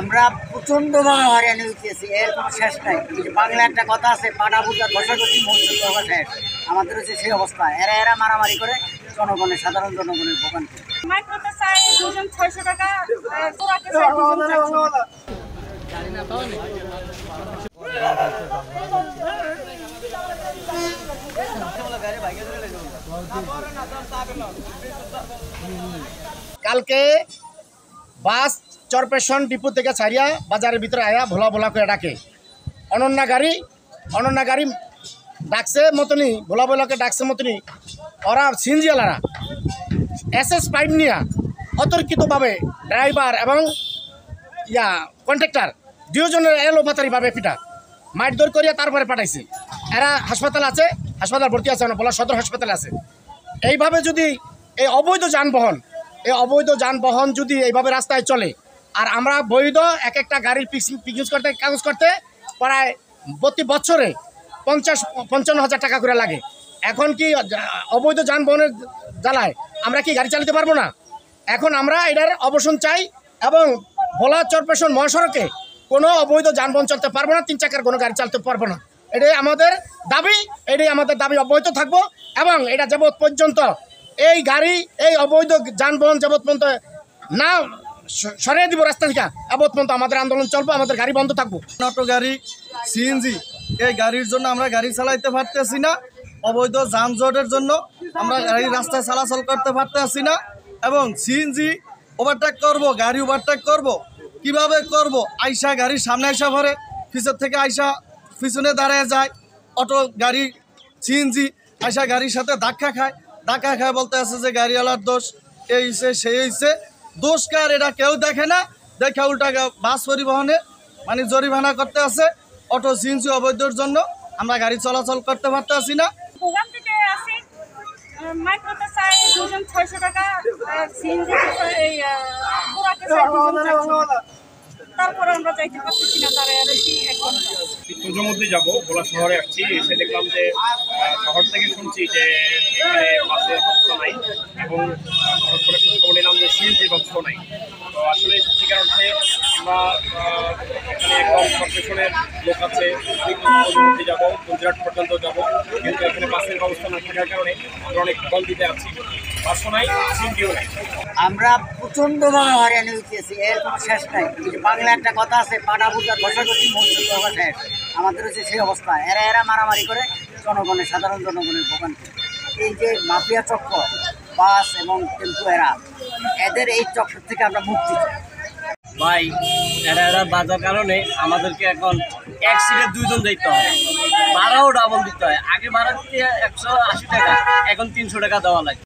আমরা প্রচণ্ডভাবে হয়রানি হইতেছি, এর কোনো শেষ নাই। বাংলা একটা কথা আছে, পাটা বুটার ঘষাঘষি মসজিদ শেষ। আমাদের হচ্ছে সেই অবস্থা, এরা মারামারি করে জনগণের, সাধারণ জনগণের ভোগান্তি। কালকে বাস চরপেশন ডিপো থেকে ছাড়িয়া বাজারের ভিতরে আয়া ভোলা ভোলা করে ডাকে, অনন্যা গাড়ি ডাকছে মতনি, ভোলা ভোলাকে ডাকছে মতনি। ওরা সিনজিয়ালারা এসএস পাইপ নিয়ে অতর্কিতভাবে ড্রাইভার এবং কন্ট্রাক্টর দুজনের এলোপাতারিভাবে পিটা মারধর করিয়া তারপরে পাঠাইছে। এরা হাসপাতাল আছে, হাসপাতাল ভর্তি আছে, ভোলা সদর হাসপাতালে আছে। এইভাবে যদি এই অবৈধ যানবাহন যদি এইভাবে রাস্তায় চলে, আর আমরা বৈধ এক একটা গাড়ির পিকনিক করতে কাগজ করতে প্রায় প্রতি বছরে 50-55 হাজার টাকা করে লাগে। এখন কি অবৈধ যানবাহনের জ্বালায় আমরা কি গাড়ি চালাতে পারবো না? এখন আমরা এটার অবসান চাই এবং ভোলা চরপেশন মহাসড়কে কোনো অবৈধ যানবাহন চলতে পারবো না, 3 চাকার কোনো গাড়ি চালাতে পারবো না। এটাই আমাদের দাবি অব্যাহত থাকবো। এবং এটা যাবৎ পর্যন্ত এই গাড়ি, এই অবৈধ যানবাহন যাবৎ পর্যন্ত না সরিয়ে দিব রাস্তা থেকে, যাবৎ পর্যন্ত আমাদের আন্দোলন চলবে, আমাদের গাড়ি বন্ধ থাকবো। অটো গাড়ি, সিএনজি, এই গাড়ির জন্য আমরা গাড়ি চালাইতে পারতেছি না। অবৈধ যানজটের জন্য আমরা গাড়ি রাস্তায় চলাচল করতে পারতেছি না। এবং সিএনজি ওভারটেক করব, গাড়ি ওভারটেক করব, কিভাবে করব? আইসা গাড়ির সামনে আইসা ভরে, পিছন থেকে আইসা পিছনে দাঁড়িয়ে যায়। অটো গাড়ি, সিএনজি আইসা গাড়ির সাথে ধাক্কা খায় বলতে আছে যে গাড়িওয়ালার দোষ, এই হইছে সেই হইছে। দোষ কার এটা কেউ দেখে না, দেখে উল্টা বাস পরিবহনে মানে জরিমানা করতে আছে। অটো সিএনজি অবৈধর জন্য আমরা গাড়ি চলাচল করতে পারতেছি না। পুজোর মধ্যে যাবো, ভোলা শহরে আসছি, এসে দেখলাম যে শহর থেকে শুনছি যে এখানে বাসের ব্যবস্থা নাই এবং হঠাৎ করে খবর নিলাম যে সিএনজির ব্যবস্থা নাই। তো আসলে সত্যিকার অর্থে আমরা এখানে একদম কর্পোরেশনের লোক আছে, পুজোর মধ্যে যাবো, গুজরাট পর্যন্ত যাবো, কিন্তু এখানে বাসের ব্যবস্থা না থাকার কারণে আমরা অনেক দিতে আছি, বাসও নাই, সিএনজিও নাই। আমরা প্রচণ্ডভাবে হয়রানি হইতেছি, এর কোনো শেষ নাই। বাংলা একটা কথা আছে, পাটা বুটার ঘষাঘষি মসজিদ শেষ। আমাদের হচ্ছে সেই অবস্থা, এরা মারামারি করে জনগণের, সাধারণ জনগণের ভোগান্তি। এই যে মাফিয়া চক্র, বাস এবং টেম্পু, এদের এই চক্র থেকে আমরা মুক্তি চাই। ভাই এরা বাজার কারণে আমাদেরকে এখন এক সিটে 2 জন দিতে হয়, ভাড়াও ডাবল দিতে হয়। আগে ভাড়া দিতে 180 টাকা, এখন 300 টাকা দেওয়া লাগে।